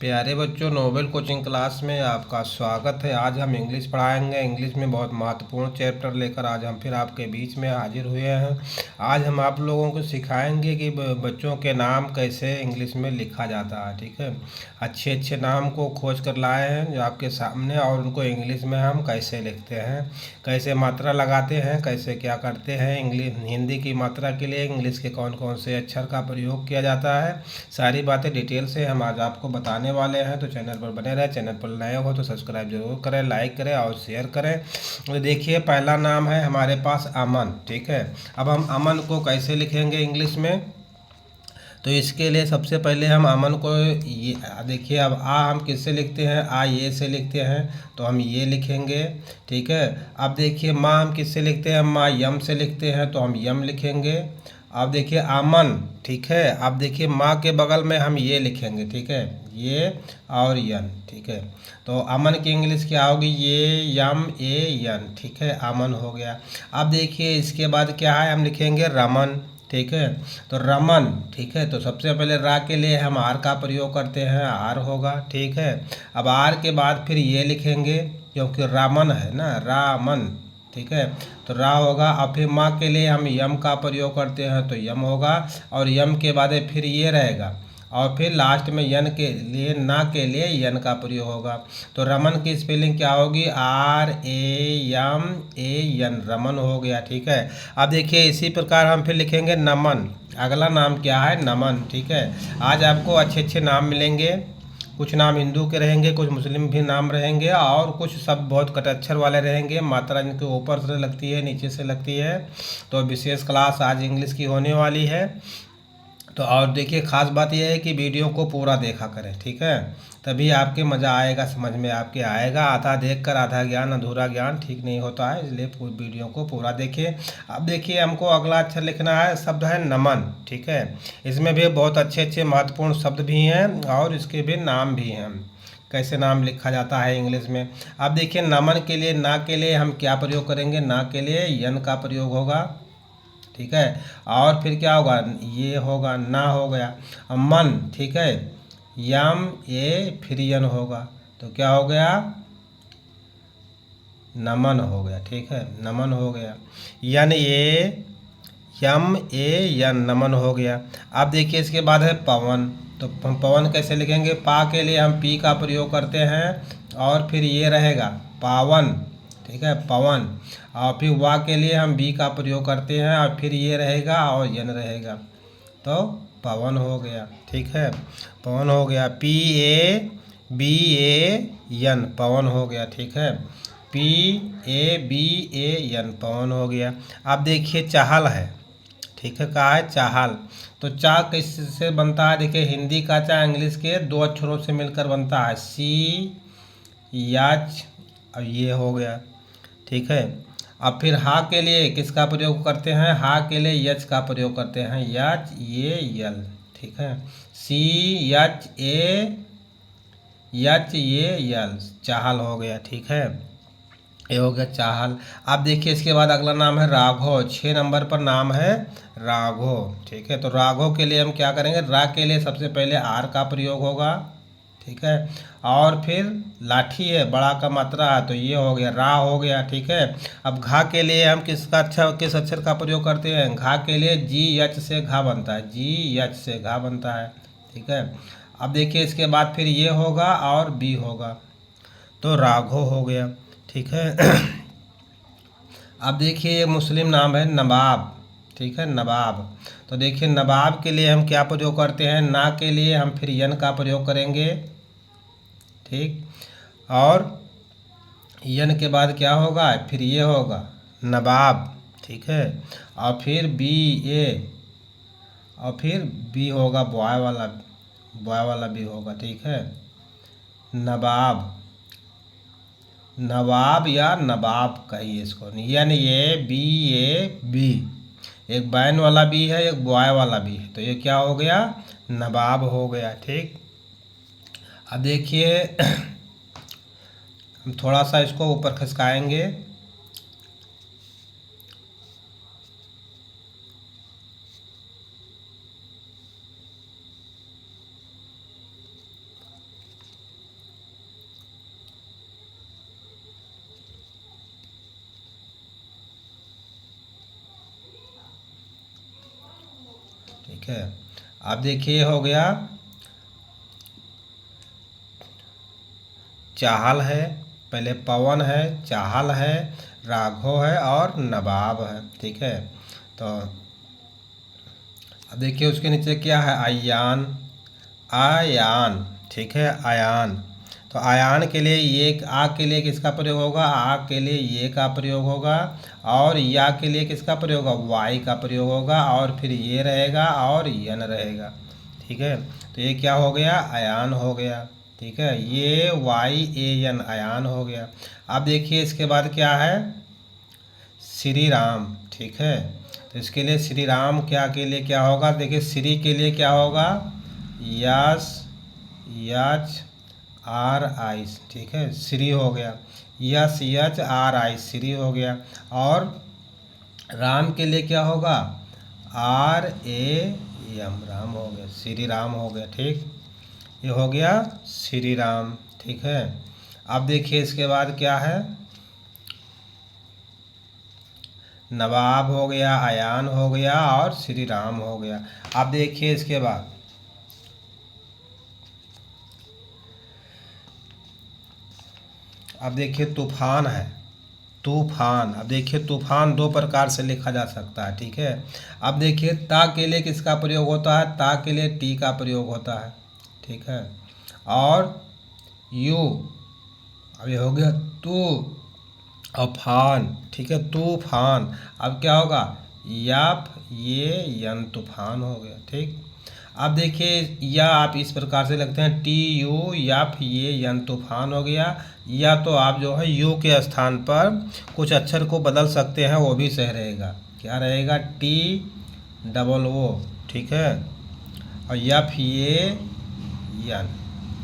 प्यारे बच्चों, Nobel coaching class में आपका स्वागत है। आज हम इंग्लिश पढ़ाएंगे। इंग्लिश में बहुत महत्वपूर्ण चैप्टर लेकर आज हम फिर आपके बीच में हाजिर हुए हैं। आज हम आप लोगों को सिखाएंगे कि बच्चों के नाम कैसे इंग्लिश में लिखा जाता है। ठीक है, अच्छे अच्छे नाम को खोज कर लाए हैं जो आपके सामने, और उनको इंग्लिश में हम कैसे लिखते हैं, कैसे मात्रा लगाते हैं, कैसे क्या करते हैं। इंग्लिश हिंदी की मात्रा के लिए इंग्लिश के कौन कौन से अक्षर का प्रयोग किया जाता है, सारी बातें डिटेल से हम आज आपको बताने वाले हैं। तो चैनल पर बने रहे। चैनल पर नए हो तो सब्सक्राइब जरूर करें, लाइक करें और शेयर करें। तो देखिए, पहला नाम है हमारे पास अमन। ठीक है, अब हम अमन को कैसे लिखेंगे इंग्लिश में, तो इसके लिए सबसे पहले हम अमन को ये देखिए, अब आ हम किससे लिखते हैं, आ ये से लिखते हैं, तो हम ये लिखेंगे। ठीक है, अब देखिए माँ हम किससे लिखते हैं, माँ यम से लिखते हैं, तो हम यम लिखेंगे। अब देखिए अमन, ठीक है, अब देखिए माँ के बगल में हम ये लिखेंगे। ठीक है, ये और यन। ठीक है, तो अमन की इंग्लिश क्या होगी, ये यम ए यन। ठीक है, अमन हो गया। अब देखिए इसके बाद क्या है, हम लिखेंगे रमन। ठीक है, तो रमन। ठीक है, तो सबसे पहले रा के लिए हम आर का प्रयोग करते हैं, आर होगा। ठीक है, अब आर के बाद फिर ये लिखेंगे क्योंकि रामन है ना, रामन। ठीक है, तो रा होगा। और फिर माँ के लिए हम यम का प्रयोग करते हैं, तो यम होगा। और यम के बाद फिर ये रहेगा, और फिर लास्ट में यन के लिए, ना के लिए यन का प्रयोग होगा। तो रमन की स्पेलिंग क्या होगी, आर ए एम ए यन, रमन हो गया। ठीक है, अब देखिए इसी प्रकार हम फिर लिखेंगे नमन। अगला नाम क्या है, नमन। ठीक है, आज आपको अच्छे अच्छे नाम मिलेंगे। कुछ नाम हिंदू के रहेंगे, कुछ मुस्लिम भी नाम रहेंगे, और कुछ सब बहुत कटअक्षर वाले रहेंगे। मात्रा इनके ऊपर से लगती है, नीचे से लगती है। तो विशेष क्लास आज इंग्लिश की होने वाली है। तो और देखिए, ख़ास बात यह है कि वीडियो को पूरा देखा करें। ठीक है, तभी आपके मज़ा आएगा, समझ में आपके आएगा। आधा देखकर आधा ज्ञान, अधूरा ज्ञान ठीक नहीं होता है, इसलिए वीडियो को पूरा देखिए। अब देखिए हमको अगला अक्षर लिखना है, शब्द है नमन। ठीक है, इसमें भी बहुत अच्छे अच्छे महत्वपूर्ण शब्द भी हैं और इसके भी नाम भी हैं, कैसे नाम लिखा जाता है इंग्लिश में। अब देखिए नमन के लिए, ना के लिए हम क्या प्रयोग करेंगे, ना के लिए यन का प्रयोग होगा। ठीक है, और फिर क्या होगा, ये होगा, ना हो गया। अब मन, ठीक है, यम ए फिर यन होगा, तो क्या हो गया, नमन हो गया। ठीक है, नमन हो गया। यन ए यम ए यन, नमन हो गया। अब देखिए इसके बाद है पवन। तो हम पवन कैसे लिखेंगे, पा के लिए हम पी का प्रयोग करते हैं, और फिर ये रहेगा पावन। ठीक है, पवन। और फिर वा के लिए हम बी का प्रयोग करते हैं, और फिर ये रहेगा और यन रहेगा, तो पवन हो गया। ठीक है, पवन हो गया। पी ए बी ए यन, पवन हो गया। ठीक है, पी ए बी ए यन, पवन हो गया। अब देखिए चाहल है। ठीक है, कहा है चाहल। तो चा किससे बनता है, देखिए हिंदी का चा इंग्लिश के दो अक्षरों से मिलकर बनता है, सी याच, अब ये हो गया। ठीक है, अब फिर हा के लिए किसका प्रयोग करते हैं, हा के लिए यच का प्रयोग करते हैं, यच ये यल। ठीक है, सी यच ए यच ये यल, चाहल हो गया। ठीक है, ये हो गया चाहल। अब देखिए इसके बाद अगला नाम है राघव। 6 नंबर पर नाम है राघव। ठीक है, तो राघव के लिए हम क्या करेंगे, रा के लिए सबसे पहले आर का प्रयोग होगा। ठीक है, और फिर लाठी है, बड़ा का मात्रा है, तो ये हो गया, रा हो गया। ठीक है, अब घा के लिए हम किस अक्षर का प्रयोग करते हैं, घा के लिए जी यच से घा बनता है, जी यच से घा बनता है। ठीक है, अब देखिए इसके बाद फिर ये होगा और बी होगा, तो राघव हो गया। ठीक है, अब देखिए ये मुस्लिम नाम है नवाब। ठीक है, नवाब। तो देखिए नवाब के लिए हम क्या प्रयोग करते हैं, ना के लिए हम फिर यन का प्रयोग करेंगे। ठीक, और यन के बाद क्या होगा, फिर ये होगा नवाब। ठीक है, और फिर बी ए, और फिर बी होगा, बॉय वाला बी होगा। ठीक है, नवाब, नवाब या नवाब कहिए इसको, यानी ये बी ए बी, एक बैन वाला बी है, एक बॉय वाला बी है, तो ये क्या हो गया, नवाब हो गया। ठीक, अब देखिए हम थोड़ा सा इसको ऊपर खिसकाएंगे। ठीक है। अब देखिए हो गया चाहल है, पहले पवन है, चाहल है, राघव है और नवाब है, ठीक है। तो अब देखिए उसके नीचे क्या है, अयान, आयान, ठीक है, आयान। तो आयान के लिए ये, आ के लिए किसका प्रयोग होगा, आ के लिए ये का प्रयोग होगा, और या के लिए किसका प्रयोग होगा, वाई का प्रयोग होगा, और फिर ये रहेगा और यन रहेगा, ठीक है। तो ये क्या हो गया, अयान हो गया, ठीक है। ये वाई ए एन अयान हो गया। अब देखिए इसके बाद क्या है, श्री राम, ठीक है। तो इसके लिए श्री राम क्या के लिए क्या होगा, देखिए श्री के लिए क्या होगा, यस, यच आर आई, ठीक है, श्री हो गया, यस यच आर आई, श्री हो गया। और राम के लिए क्या होगा, आर ए एम, राम हो गया, श्री राम हो गया, ठीक। ये हो गया श्री राम, ठीक है। अब देखिए इसके बाद क्या है, नवाब हो गया, अयान हो गया और श्री राम हो गया। अब देखिए इसके बाद अब देखिए तूफान है, तूफान। अब देखिए तूफान दो प्रकार से लिखा जा सकता है, ठीक है। अब देखिए ता के लिए किसका प्रयोग होता है, ता के लिए टी का प्रयोग होता है, ठीक है। और यू, अब ये हो गया तू और फान, ठीक है, तूफान। अब क्या होगा, याप ये यन, तूफान हो गया, ठीक। अब देखिए या आप इस प्रकार से लिखते हैं, टी यू, याप ये यन, तूफान हो गया। या तो आप जो है यू के स्थान पर कुछ अक्षर को बदल सकते हैं, वो भी सही रहेगा। क्या रहेगा, टी डबल ओ, ठीक है, और यफ ये यन,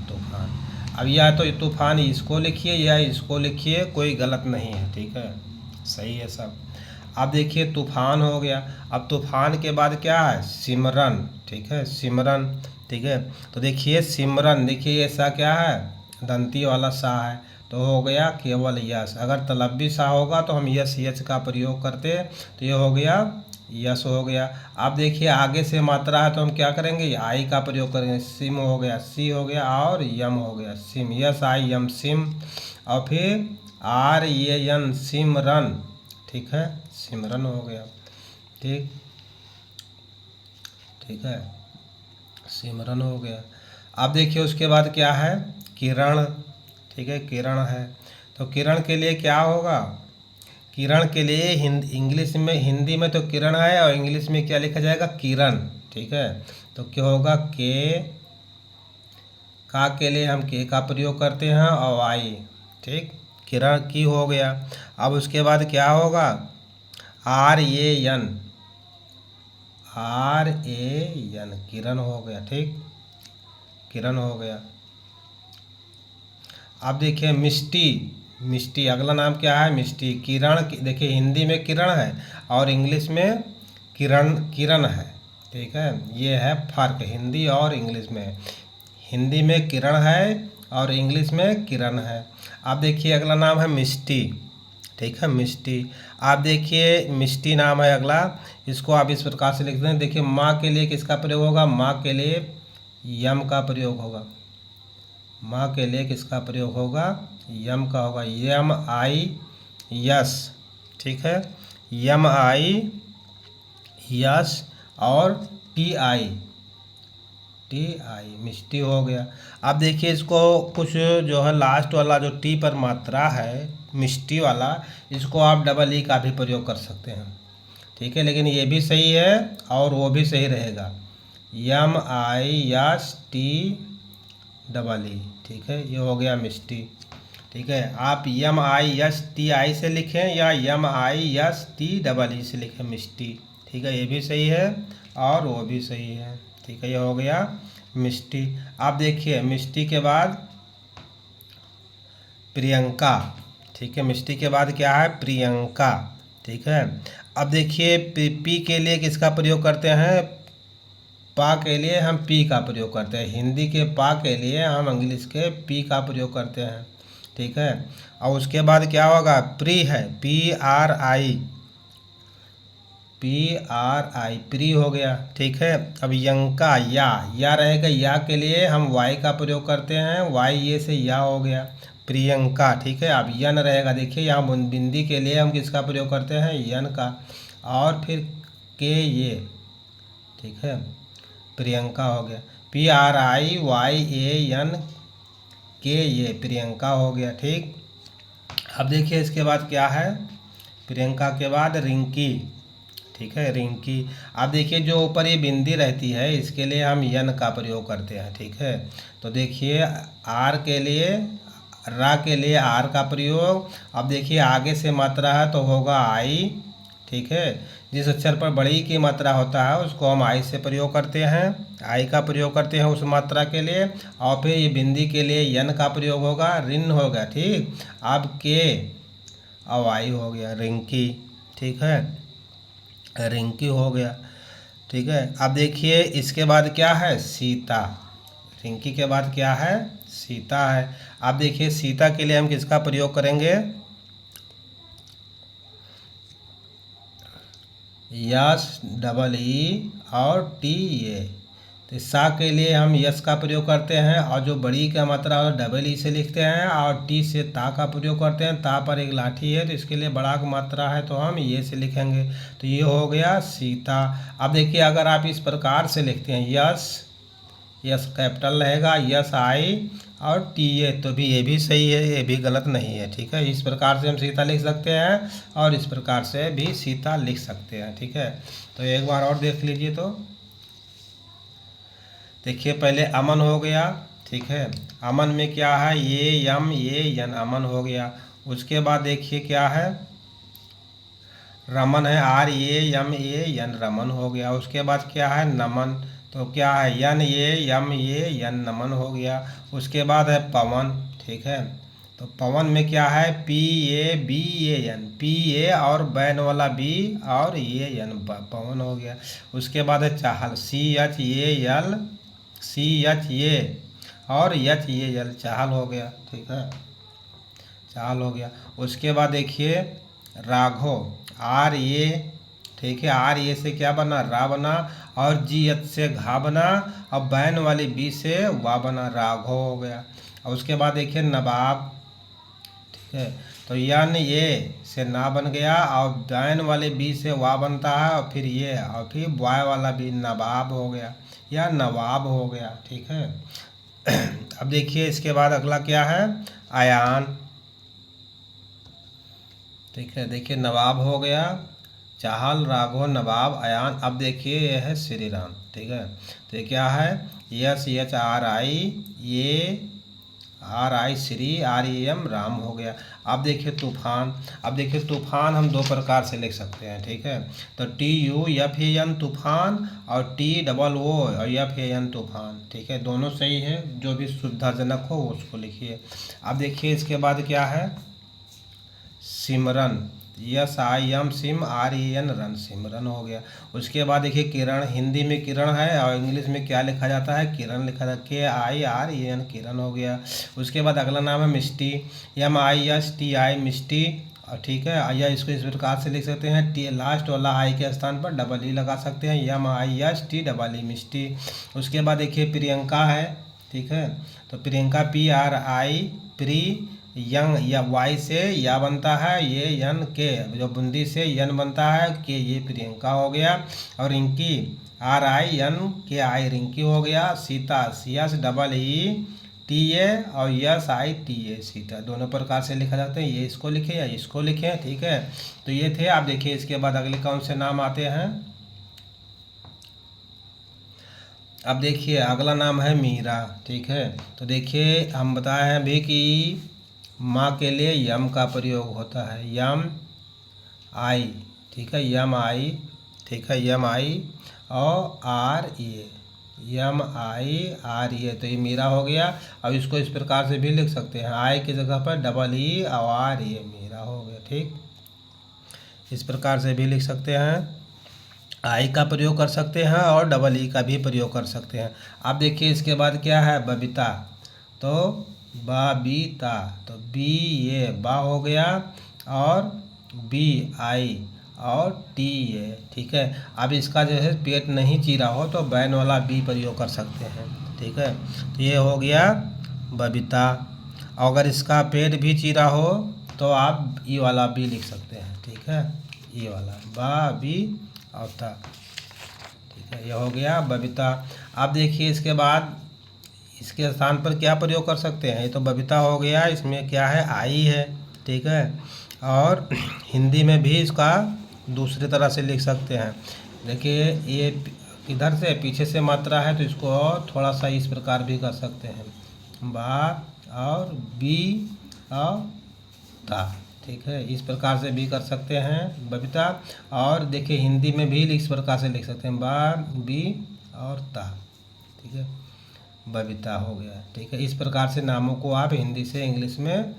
तूफान। अब या तो तूफान इसको लिखिए या इसको लिखिए, कोई गलत नहीं है, ठीक है, सही है सब। अब देखिए तूफान हो गया। अब तूफान के बाद क्या है, सिमरन, ठीक है, सिमरन, ठीक है। तो देखिए सिमरन, देखिए ऐसा क्या है, दंती वाला सा है, तो हो गया केवल यस। अगर तलब्बी सा होगा तो हम यस यच का प्रयोग करते, तो ये हो गया यस हो गया। अब देखिए आगे से मात्रा है तो हम क्या करेंगे, आई का प्रयोग करेंगे, सिम हो गया, सी हो गया और यम हो गया, सिम, यस आई यम सिम। और फिर आर ये एन, सिमरन, ठीक है, सिमरन हो गया, ठीक, ठीक है, सिमरन हो गया। अब देखिए उसके बाद क्या है, किरण, ठीक है, किरण है। तो किरण के लिए क्या होगा, किरण के लिए इंग्लिश में, हिंदी में तो किरण है और इंग्लिश में क्या लिखा जाएगा, किरण, ठीक है। तो क्या होगा, के, का के लिए हम के का प्रयोग करते हैं और आई, ठीक, किरण की हो गया। अब उसके बाद क्या होगा, R A N, R A N, Kiran हो गया, ठीक, किरण हो गया। अब देखिए मिष्टी, मिष्टी अगला नाम क्या है, मिष्टी। किरण, देखिए हिंदी में किरण है और इंग्लिश में किरण, किरण है, ठीक है। ये है फर्क हिंदी और इंग्लिश में, हिंदी में किरण है और इंग्लिश में किरण है। अब देखिए अगला नाम है मिष्टी, ठीक है, मिष्टी। आप देखिए मिष्टी नाम है अगला, इसको आप इस प्रकार से लिखते हैं, देखिए माँ के लिए किसका प्रयोग होगा, माँ के लिए यम का प्रयोग होगा, माँ के लिए किसका प्रयोग होगा, यम का होगा, यम आई यस, ठीक है, यम आई यस और टी आई, टी आई, मिष्टी हो गया। अब देखिए इसको कुछ जो है लास्ट वाला जो टी पर मात्रा है मिष्टी वाला, इसको आप डबल ई का भी प्रयोग कर सकते हैं, ठीक है, लेकिन ये भी सही है और वो भी सही रहेगा, यम आई यस टी डबल ई, ठीक है, ये हो गया मिष्टी, ठीक है। आप यम आई यस टी आई से लिखें या यम आई यस टी डबल ई से लिखें, मिष्टी, ठीक है, ये भी सही है और वो भी सही है, ठीक है, ये हो गया मिष्टी। आप देखिए मिष्टी के बाद प्रियंका, ठीक है, मिष्टी के बाद क्या है, प्रियंका, ठीक है। अब देखिए पी के लिए किसका प्रयोग करते हैं, पा के लिए हम पी का प्रयोग करते हैं, हिंदी के पा के लिए हम इंग्लिश के पी का प्रयोग करते हैं, ठीक है। और उसके बाद क्या होगा, प्री है, पी आर आई, PRI प्री हो गया, ठीक है। अब यंका या रहेगा, या के लिए हम वाई का प्रयोग करते हैं, वाई ये से या हो गया प्रियंका, ठीक है। अब यन रहेगा, देखिए यहाँ बिंदी के लिए हम किसका प्रयोग करते हैं, यन का। और फिर के ये, ठीक है, प्रियंका हो गया, PRIYAN के ये प्रियंका हो गया, ठीक। अब देखिए इसके बाद क्या है, प्रियंका के बाद रिंकी, ठीक है, रिंकी। अब देखिए जो ऊपर ये बिंदी रहती है इसके लिए हम यन का प्रयोग करते हैं, ठीक है। तो देखिए आर के लिए, रा के लिए आर का प्रयोग। अब देखिए आगे से मात्रा है तो होगा आई, ठीक है। जिस अक्षर पर बड़ी की मात्रा होता है उसको हम आई से प्रयोग करते हैं, आई का प्रयोग करते हैं उस मात्रा के लिए। और फिर ये बिंदी के लिए यन का प्रयोग होगा, रिन होगा, ठीक। अब के, अब आई हो गया रिंकी, ठीक है, रिंकी हो गया, ठीक है। अब देखिए इसके बाद क्या है, सीता। रिंकी के बाद क्या है, सीता है। अब देखिए सीता के लिए हम किसका प्रयोग करेंगे, यस डबल ई और टी ए। तो सा के लिए हम यस का प्रयोग करते हैं, और जो बड़ी का मात्रा है डबल ई से लिखते हैं, और टी से ता का प्रयोग करते हैं। ता पर एक लाठी है तो इसके लिए बड़ा का मात्रा है तो हम ये से लिखेंगे। तो ये हो गया सीता। अब देखिए अगर आप इस प्रकार से लिखते हैं, यस, यस कैपिटल रहेगा, यस आई और टी ए, तो भी ये भी सही है, ये भी गलत नहीं है, ठीक है। इस प्रकार से हम सीता लिख सकते हैं और इस प्रकार से भी सीता लिख सकते हैं, ठीक है। तो एक बार और देख लीजिए। तो देखिए पहले अमन हो गया, ठीक है। अमन में क्या है, ये यम ये यन, अमन हो गया। उसके बाद देखिए क्या है, रमन है, आर ये यम ये यन, रमन हो गया। उसके बाद क्या है, नमन, तो क्या है, यन ये यम ये यन, नमन हो गया। उसके बाद है पवन, ठीक है। तो पवन में क्या है, PABAN, पी ए और बैन वाला बी और ये यन, पवन हो गया। उसके बाद है चाहल, CHAL, और HAL, चाहल हो गया, ठीक है, चाहल हो गया। उसके बाद देखिए राघव, RA, ठीक है, RA से क्या बना, रा बना, और GH से घा बना, और बैन वाली बी से वा बना, राघव हो गया। और उसके बाद देखिए नवाब, ठीक है। तो यन ये से ना बन गया, और बैन वाले बी से वा बनता है, और फिर ये, और फिर वाय वाला बी, नवाब हो गया या नवाब हो गया, ठीक है। अब देखिए इसके बाद अगला क्या है, आयान, ठीक है। देखिए नवाब हो गया, चाहल, राघव, नवाब, आयान। अब देखिए यह है श्री राम, ठीक है। तो ये क्या है, SHRI, ये RI श्री, REM राम हो गया। अब देखिए तूफान। अब देखिए तूफान हम दो प्रकार से लिख सकते हैं, ठीक है। तो TUFAN तूफान, और TOO और FAN तूफान, ठीक है, दोनों सही है, जो भी सुविधाजनक हो उसको लिखिए। अब देखिए इसके बाद क्या है, सिमरन, SIM सिम, REN रन, सिमरन हो गया। उसके बाद देखिए किरण, हिंदी में किरण है और इंग्लिश में क्या लिखा जाता है, किरण लिखा जाता है, KIREN, किरण हो गया। उसके बाद अगला नाम है मिष्टी, MISTI, मिष्टी, और ठीक है, या इसको इस प्रकार से लिख सकते हैं, टी लास्ट वाला आई के स्थान पर डबल ई लगा सकते हैं, MIST मिष्टी। उसके बाद देखिए प्रियंका है, ठीक है। तो प्रियंका PRI, प्री, यंग, या वाई से या बनता है, ये यन के, जो बूंदी से यन बनता है, के ये प्रियंका हो गया। और रिंकी, RINKI, रिंकी हो गया। सीता, CSEE और SITA, सीता, दोनों प्रकार से लिखा जाता है, ये इसको लिखें या इसको लिखें, ठीक है। तो ये थे। आप देखिए इसके बाद अगले कौन से नाम आते हैं। अब देखिए अगला नाम है मीरा, ठीक है। तो देखिए हम बताए हैं अभी कि माँ के लिए यम का प्रयोग होता है, यम आई, ठीक है, यम आई, ठीक है, यम आई और RE, MIRE, तो ये मीरा हो गया। अब इसको इस प्रकार से भी लिख सकते हैं, आई की जगह पर डबल ई और RE, मीरा हो गया, ठीक। इस प्रकार से भी लिख सकते हैं, आई का प्रयोग कर सकते हैं और डबल ई का भी प्रयोग कर सकते हैं। अब देखिए इसके बाद क्या है, बबीता, तो बबीता, तो बी ये बा हो गया, और BI और टी ए। ठीक है, अब इसका जो है पेट नहीं चीरा हो तो बैन वाला बी प्रयोग कर सकते हैं। ठीक है, तो ये हो गया बबीता। अगर इसका पेट भी चीरा हो तो आप ई वाला बी लिख सकते हैं। ठीक है, ई वाला बा बी और ता। ठीक है, ये हो गया बबीता। अब देखिए इसके बाद इसके स्थान पर क्या प्रयोग कर सकते हैं। ये तो बबीता हो गया, इसमें क्या है आई है। ठीक है, और हिंदी में भी इसका दूसरी तरह से लिख सकते हैं। देखिए ये इधर से पीछे से मात्रा है तो इसको और थोड़ा सा इस प्रकार भी कर सकते हैं, बा और बी और ता। ठीक है, इस प्रकार से भी कर सकते हैं बबीता। और देखिए हिंदी में भी इस प्रकार से लिख सकते हैं, बा बी और ता। ठीक है, बबीता हो गया। ठीक है, इस प्रकार से नामों को आप हिंदी से इंग्लिश में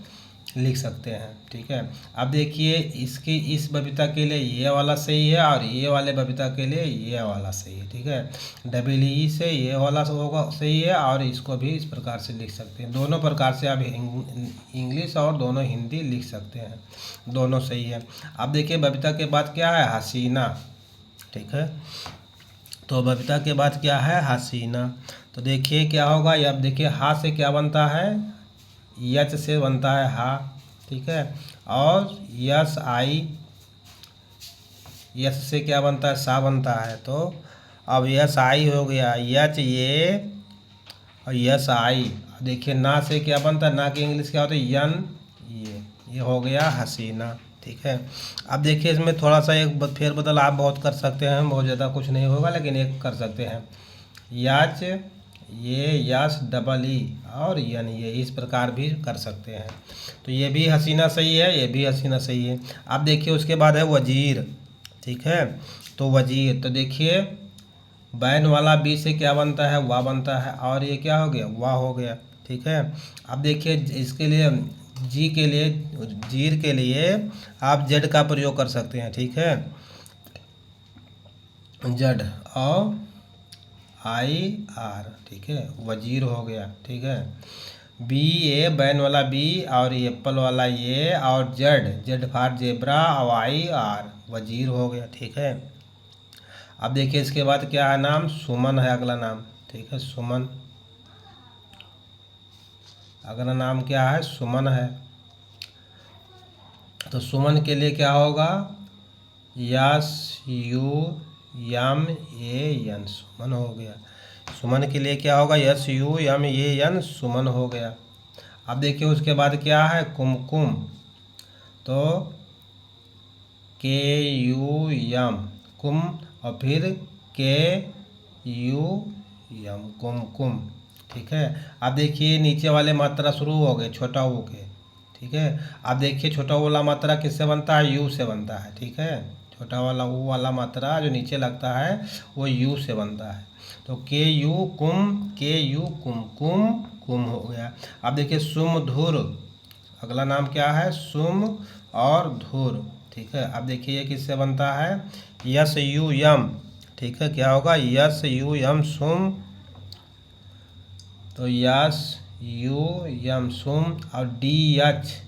लिख सकते हैं। ठीक है, अब देखिए इसकी इस बबीता के लिए ये वाला सही है और ये वाले बबीता के लिए ये वाला सही है। ठीक है, डबल ई से ये वाला होगा सही है और इसको भी इस प्रकार से लिख सकते हैं। दोनों प्रकार से आप इंग्लिश और दोनों हिंदी लिख सकते हैं, दोनों सही है। अब देखिए बबीता के बाद क्या है, हसीना। ठीक है, तो बबीता के बाद क्या है, हसीना। तो देखिए क्या होगा, ये अब देखिए हा से क्या बनता है, यच से बनता है हा। ठीक है, और यस आई, यस से क्या बनता है, सा बनता है। तो अब यस आई हो गया, यच ये और यस आई। देखिए ना से क्या बनता है, ना की इंग्लिश क्या होता है, यन ये हो गया हसीना। ठीक है, अब देखिए इसमें थोड़ा सा एक फेरबदल आप बहुत कर सकते हैं, बहुत ज़्यादा कुछ नहीं होगा लेकिन एक कर सकते हैं, याच ये यस डबल ई और यन ये, इस प्रकार भी कर सकते हैं। तो ये भी हसीना सही है, ये भी हसीना सही है। अब देखिए उसके बाद है वजीर। ठीक है, तो वजीर, तो देखिए बैन वाला बी से क्या बनता है, वाह बनता है और ये क्या हो गया, वाह हो गया। ठीक है, अब देखिए इसके लिए जी के लिए, जीर के लिए आप जेड का प्रयोग कर सकते हैं। ठीक है, जेड और आई आर। ठीक है, वजीर हो गया। ठीक है, बी ए बैन वाला बी और एप्पल वाला ये और जेड, जेड फॉर जेब्रा और आई आर, वजीर हो गया। ठीक है, अब देखिए इसके बाद क्या है, नाम सुमन है अगला नाम। ठीक है, सुमन, अगला नाम क्या है, सुमन है। तो सुमन के लिए क्या होगा, S U M A N, Suman हो गया। सुमन के लिए क्या होगा, S U M A N, Suman हो गया। अब देखिए उसके बाद क्या है, कुमकुम। तो के यू यम कुम और फिर के यू यम, कुमकुम। ठीक है, अब देखिए नीचे वाले मात्रा शुरू हो गए छोटा ऊ के। ठीक है, अब देखिए छोटा वाला मात्रा किससे बनता है, यू से बनता है। ठीक है, छोटा वाला ऊ वाला मात्रा जो नीचे लगता है वो यू से बनता है। तो के यू कुम, के यू कुम, कुम कुम हो गया। अब देखिए सुमधुर, अगला नाम क्या है, सुम और धुर। ठीक है, अब देखिए ये किससे बनता है, यस यू यम। ठीक है, क्या होगा, यस यू यम सुम, तो यस यू यम सुम और डी एच।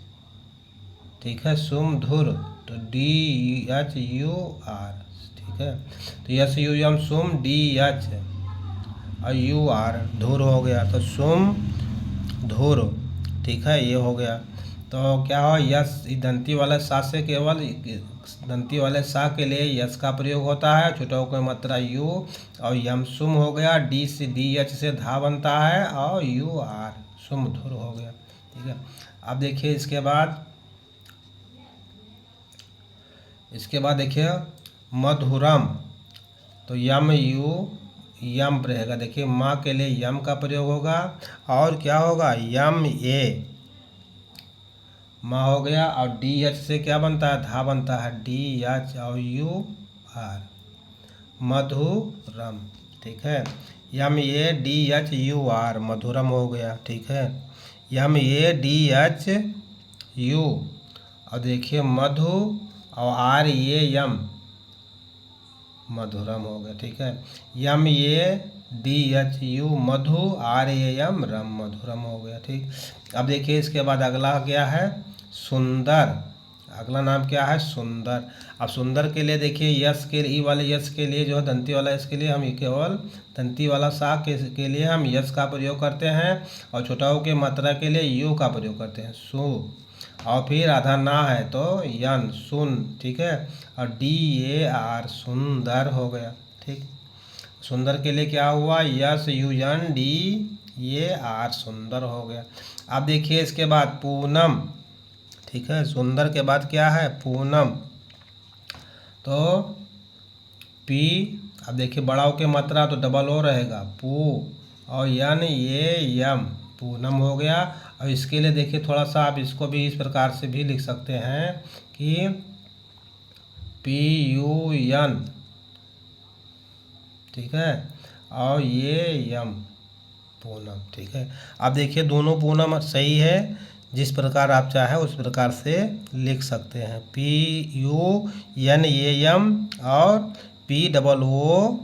ठीक है, सुमधुर, तो डी एच यू आर। ठीक है, तो यस यू यम सुम डी एच और यू आर, धुर हो गया। तो सुम धुर। ठीक है, ये हो गया। तो क्या हो, यस दंती वाले सा से केवल दंती वाले सा के लिए यस का प्रयोग होता है, छोटा को मात्रा यू और यम सुम हो गया, डी से डी एच से धा बनता है और यू आर, सुमधुर हो गया। ठीक है, अब देखिए इसके बाद देखिए मधुरम। तो यम यू यम रहेगा। देखिए माँ के लिए यम का प्रयोग होगा और क्या होगा, यम ए, माँ हो गया और डी एच से क्या बनता है, धा बनता है, डी एच और यू आर, मधुरम। ठीक है, M A D H U R, Madhuram हो गया। ठीक है, M A D H U और देखिए मधु और आर ये यम, मधुरम हो गया। ठीक है, M A D H U Madhu R A M रम, मधुरम हो गया। ठीक, अब देखिए इसके बाद अगला क्या है, सुंदर। अगला नाम क्या है? सुंदर। अब सुंदर के लिए देखिए यस के ई वाले यस के लिए जो है दंती वाला यस के लिए हम केवल दंती वाला सा के लिए हम यस का प्रयोग करते हैं और छोटा ऊ के मात्रा के लिए यू का प्रयोग करते हैं, सु। और फिर आधा ना है तो यन, सुन, ठीक है। और डी ए आर, सुंदर हो गया, ठीक। सुंदर के लिए क्या हुआ? S U N D A R, सुंदर हो गया। अब देखिए इसके बाद पूनम, ठीक है। सुंदर के बाद क्या है? पूनम। तो पी, अब देखिए बड़ा ओ के मात्रा तो डबल ओ रहेगा, पू, और यन ये यम, पूनम हो गया। और इसके लिए देखिए थोड़ा सा आप इसको भी इस प्रकार से भी लिख सकते हैं कि पी यू एन, ठीक है, और ये यम, पूनम, ठीक है। अब देखिए दोनों पूनम सही है, जिस प्रकार आप चाहे उस प्रकार से लिख सकते हैं। P U N A M और P double O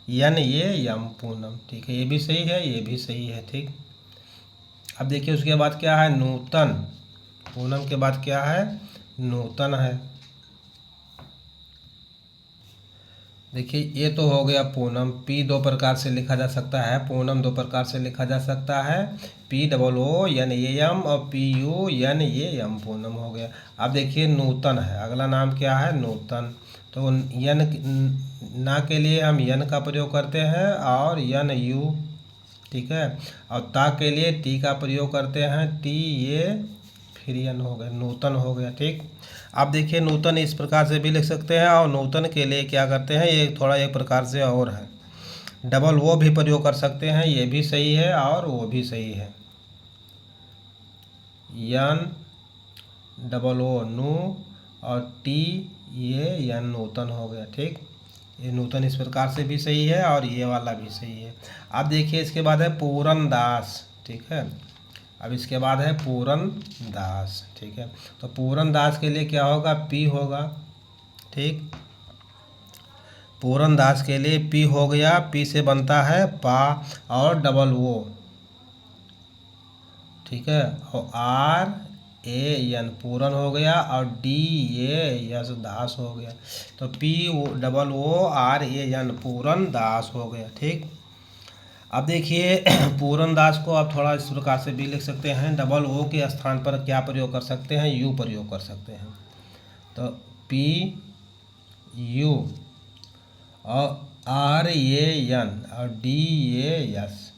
N A M, Poonam, ठीक है। ये भी सही है, ये भी सही है, ठीक। अब देखिए उसके बाद क्या है? नूतन। पूनम के बाद क्या है? नूतन है। देखिए ये तो हो गया पूनम। पी दो प्रकार से लिखा जा सकता है, पूनम दो प्रकार से लिखा जा सकता है, P double O N A M और P U N A M, Poonam हो गया। अब देखिए नूतन है, अगला नाम क्या है? नूतन। तो यन ना के लिए हम यन का प्रयोग करते हैं और यन यू, ठीक है। और ता के लिए टी का प्रयोग करते हैं, टी ए फिर यन हो गया, नूतन हो गया, ठीक। आप देखिए नूतन इस प्रकार से भी लिख सकते हैं और नूतन के लिए क्या करते हैं, ये थोड़ा एक प्रकार से और है, डबल वो भी प्रयोग कर सकते हैं, ये भी सही है और वो भी सही है। यन डबल ओ नू और टी ये यन, नूतन हो गया, ठीक। ये नूतन इस प्रकार से भी सही है और ये वाला भी सही है। अब देखिए इसके बाद है पूरन दास, ठीक है। अब इसके बाद है पूरन दास, ठीक है। तो पूरन दास के लिए क्या होगा? पी होगा, ठीक। पूरन दास के लिए पी हो गया, पी से बनता है पा और डबल ओ, ठीक है, और आर ए एन, पूरन हो गया, और डी ए यस, दास हो गया। तो P double O R A N, पूरन दास हो गया, ठीक। अब देखिए पूरन दास को आप थोड़ा इस प्रकार से भी लिख सकते हैं, डबल ओ के स्थान पर क्या प्रयोग कर सकते हैं? यू प्रयोग कर सकते हैं। तो पी यू और आर ए एन और D A S,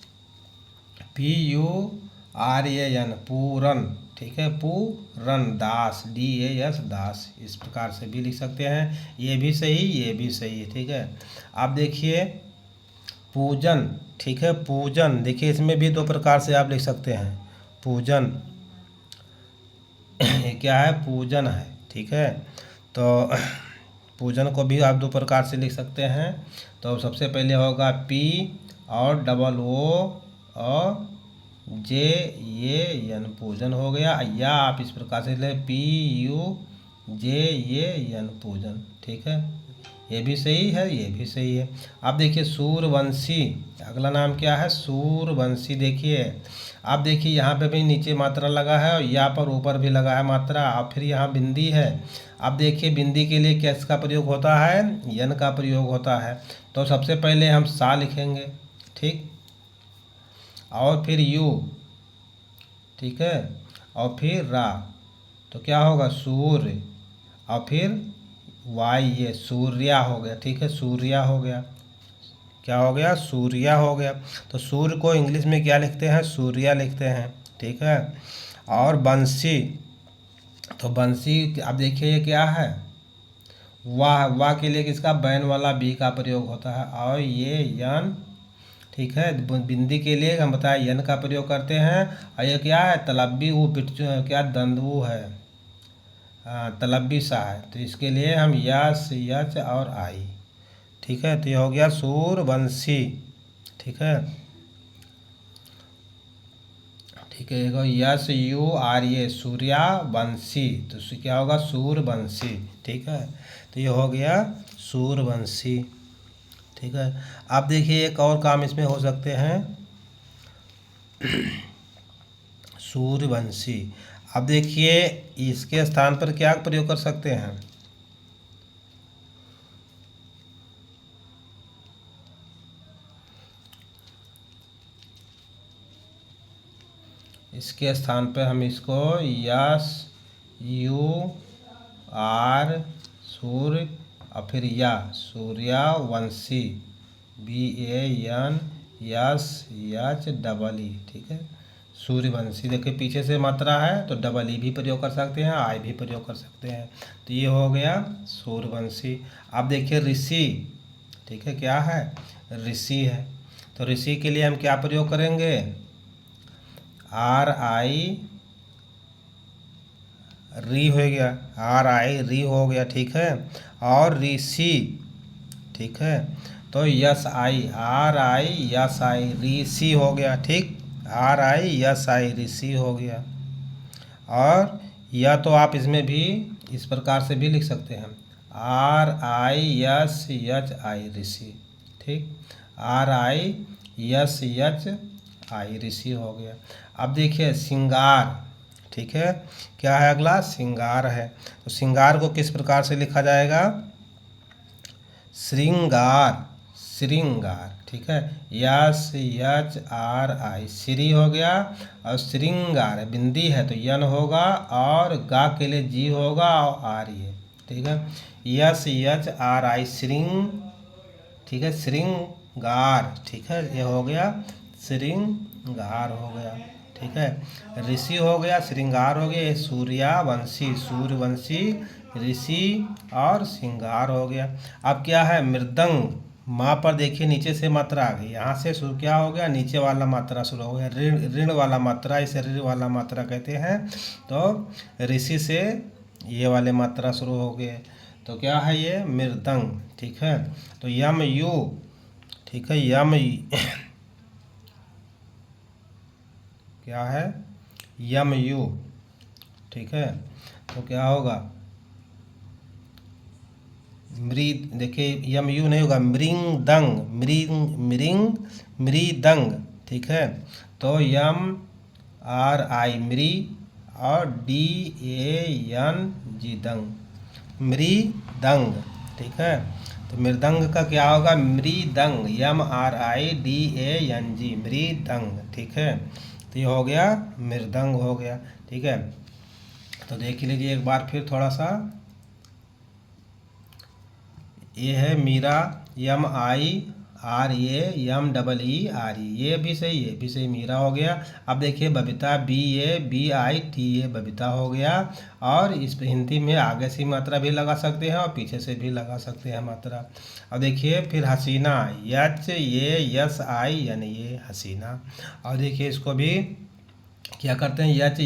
P U R A N, Puran, ठीक है, पूरन दास, डी ए एस, दास, इस प्रकार से भी लिख सकते हैं। ये भी सही, ये भी सही है, ठीक है। आप देखिए पूजन, ठीक है, पूजन। देखिए इसमें भी दो प्रकार से आप लिख सकते हैं, पूजन ये क्या है? पूजन है, ठीक है। तो पूजन को भी आप दो प्रकार से लिख सकते हैं। तो सबसे पहले होगा पी और डबल ओ और जे ये एन, पूजन हो गया। या आप इस प्रकार से ले पी यू जे ये एन, पूजन, ठीक है। ये भी सही है, ये भी सही है। अब देखिए सूरवंशी, अगला नाम क्या है? सूरवंशी। देखिए आप देखिए यहाँ पे भी नीचे मात्रा लगा है और यहाँ पर ऊपर भी लगा है मात्रा, और फिर यहाँ बिंदी है। अब देखिए बिंदी के लिए किसका प्रयोग होता है? यन का प्रयोग होता है। तो सबसे पहले हम सा लिखेंगे, ठीक, और फिर यू, ठीक है, और फिर रा, तो क्या होगा? सूर्य, और फिर वाई, ये सूर्या हो गया, ठीक है, सूर्या हो गया। क्या हो गया? सूर्या हो गया। तो सूर्य को इंग्लिश में क्या लिखते हैं? सूर्या लिखते हैं, ठीक है। और बंसी, तो बंसी अब देखिए ये क्या है? वाह, वाह के लिए किसका? बैन वाला बी का प्रयोग होता है, और ये यन, ठीक है। बिंदी के लिए हम बताए यन का प्रयोग करते हैं। और ये क्या है? तलब्बी वो क्या दंदू है, तलब्बी सा है, तो इसके लिए हम यस यच और आई, ठीक है। तो ये हो गया सूरवंशी, ठीक है, ठीक है। देखो यस यू आर ए, सूर्यवंशी, तो क्या होगा? सूरवंशी, ठीक है। तो ये हो गया सूरवंशी, ठीक है। आप देखिए एक और काम इसमें हो सकते हैं, सूर्यवंशी। अब देखिए इसके स्थान पर क्या प्रयोग कर सकते हैं, इसके स्थान पे हम इसको यस यू आर सूर्य और फिर या Suryavanshi BAN yes H double E, ठीक है, सूर्यवंशी। देखिए पीछे से मात्रा है तो डबल ई भी प्रयोग कर सकते हैं, आई भी प्रयोग कर सकते हैं। तो ये हो गया सूर्यवंशी। अब देखिए ऋषि, ठीक है, क्या है, ऋषि है। तो ऋषि के लिए हम क्या प्रयोग करेंगे, RI री हो गया, RI री हो गया, ठीक है। और ऋषि, ठीक है, तो SI RI SI ऋषि हो गया, ठीक, RI SI ऋषि हो गया। और या तो आप इसमें भी इस प्रकार से भी लिख सकते हैं, RISHI ऋषि, ठीक, RISHI ऋषि हो गया। अब देखिए श्रृंगार, ठीक है, क्या है अगला, श्रृंगार है। तो श्रृंगार को किस प्रकार से लिखा जाएगा, श्रृंगार, श्रृंगार, ठीक है, SHRI श्री हो गया। और श्रृंगार बिंदी है तो यन होगा, और गा के लिए जी होगा और आर ये, ठीक है, SHRI श्रृंग, ठीक है, श्रृंगार, ठीक है, ये हो गया श्रृंगार हो गया, ठीक है। ऋषि हो गया, श्रृंगार हो गया, ये सूर्यवंशी, सूर्यवंशी ऋषि और श्रृंगार हो गया। अब क्या है, मृदंग, माँ पर देखिए नीचे से मात्रा आ गई, यहाँ से शुरू क्या हो गया, नीचे वाला मात्रा शुरू हो गया, ऋण ऋण वाला मात्रा, इसे ऋण वाला मात्रा कहते हैं। तो ऋषि से ये वाले मात्रा शुरू हो गए, तो क्या है ये, मृदंग, ठीक है। तो यम यू, ठीक है, क्या है, यम यू, ठीक है। तो क्या होगा, देखिए यम यू नहीं होगा, मृंगदंग, मृदंग, ठीक है। तो MRI मृ और DANG दंग, मृदंग, ठीक है। तो मृदंग का क्या होगा, मृदंग, MRIDANG मृदंग, ठीक है। तो ये हो गया मृदंग हो गया, ठीक है। तो देख लीजिए एक बार फिर थोड़ा सा, ये है मीरा, MIRAMEE, ये भी सही, ये भी सही, मीरा हो गया। अब देखिए बबीता, BABITA बबीता हो गया। और इस हिंदी में आगे से मात्रा भी लगा सकते हैं और पीछे से भी लगा सकते हैं मात्रा। अब देखिए फिर हसीना, HASI यानी ये हसीना। और देखिए इसको भी क्या करते हैं, HASE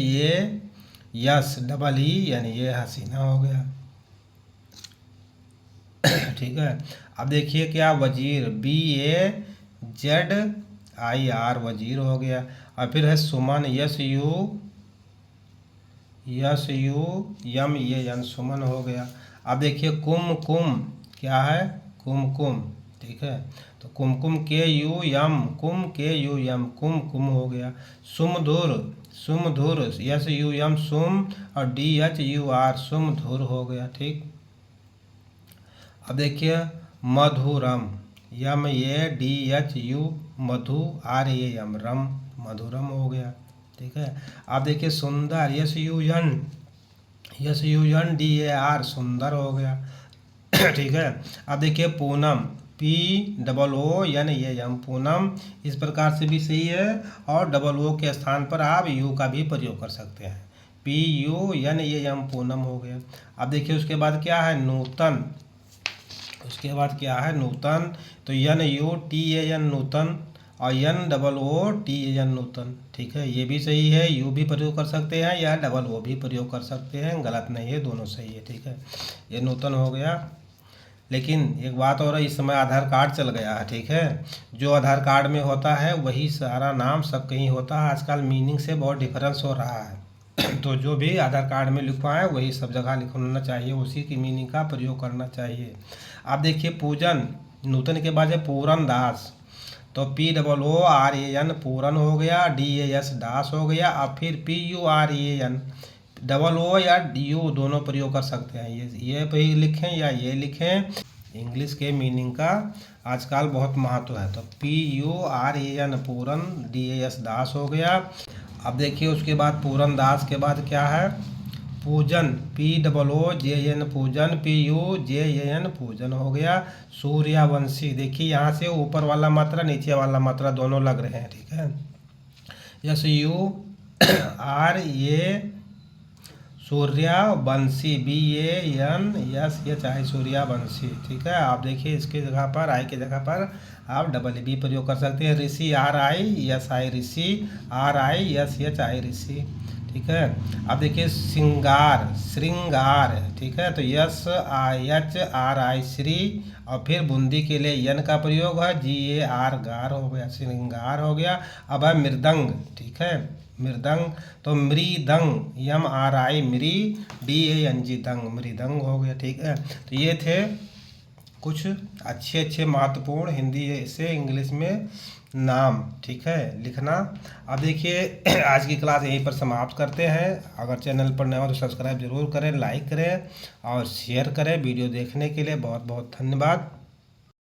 यानी ये हसीना हो गया, ठीक है। अब देखिए क्या, वजीर, BAZIR वजीर हो गया। और फिर है सुमन, SUMEN सुमन हो गया। अब देखिए कुमकुम, क्या है, कुमकुम, ठीक है। तो कुमकुम, KUM कुमकुम हो गया। सुमधुर, सुमधुर, SUM सुम और DHUR सुमधुर हो गया, ठीक। अब देखिए मधुरम, MADHU मधु, RAM रम, मधुरम हो गया, ठीक है। अब देखिए सुंदर, SUNDAR सुंदर हो गया, ठीक है। अब देखिए पूनम, POONAM पूनम, इस प्रकार से भी सही है। और O के स्थान पर आप U का भी प्रयोग कर सकते हैं, PUNAM पूनम हो गया। अब देखिए उसके बाद क्या है, नूतन, उसके बाद क्या है, नूतन। तो NUTAN नूतन और NOOTAN नूतन, ठीक है, ये भी सही है, यू भी प्रयोग कर सकते हैं या O भी प्रयोग कर सकते हैं, गलत नहीं है, दोनों सही है, ठीक है। ये नूतन हो गया। लेकिन एक बात और है, इस समय आधार कार्ड चल गया है, ठीक है, जो आधार कार्ड में होता है वही सारा नाम सब कहीं होता है। आजकल मीनिंग से बहुत डिफरेंस हो रहा है, तो जो भी आधार कार्ड में लिखवाएं वही सब जगह लिखना चाहिए, उसी की मीनिंग का प्रयोग करना चाहिए। आप देखिए पूजन, नूतन के बाद है पूरन दास, तो POORAN पूरन हो गया, DAS दास हो गया। अब फिर PURAN डबल ओ या यू दोनों प्रयोग कर सकते हैं। ये भी लिखें या ये लिखें। इंग्लिश के मीनिंग का आजकल बहुत महत्व है। तो PURAN पूरन, DAS दास हो गया। अब देखिए उसके बाद पूरन दास के बाद क्या है, पूजन, POOJN पूजन, PUJAN पूजन हो गया। सूर्यवंशी, देखिए यहाँ से ऊपर वाला मात्रा नीचे वाला मात्रा दोनों लग रहे हैं, ठीक है। SURA सूर्यवंशी, BANSHI सूर्यवंशी, ठीक है। आप देखिए इसके जगह पर आई की जगह पर आप BB प्रयोग कर सकते हैं। ऋषि, RISI ऋषि, RISHI ऋषि, ठीक है। अब देखिए श्रृंगार, श्रृंगार, ठीक है। तो SIHRI श्री, और फिर बूंदी के लिए यन का प्रयोग है, GAR गार हो गया, श्रृंगार हो गया। अब है मृदंग, ठीक है, मृदंग, तो मृदंग, MRI मृ, DANG दंग, मृदंग हो गया, ठीक है। तो ये थे कुछ अच्छे महत्वपूर्ण हिंदी से इंग्लिश में नाम, ठीक है, लिखना। अब देखिए आज की क्लास यहीं पर समाप्त करते हैं। अगर चैनल पर नए हो तो सब्सक्राइब जरूर करें, लाइक करें और शेयर करें। वीडियो देखने के लिए बहुत बहुत धन्यवाद।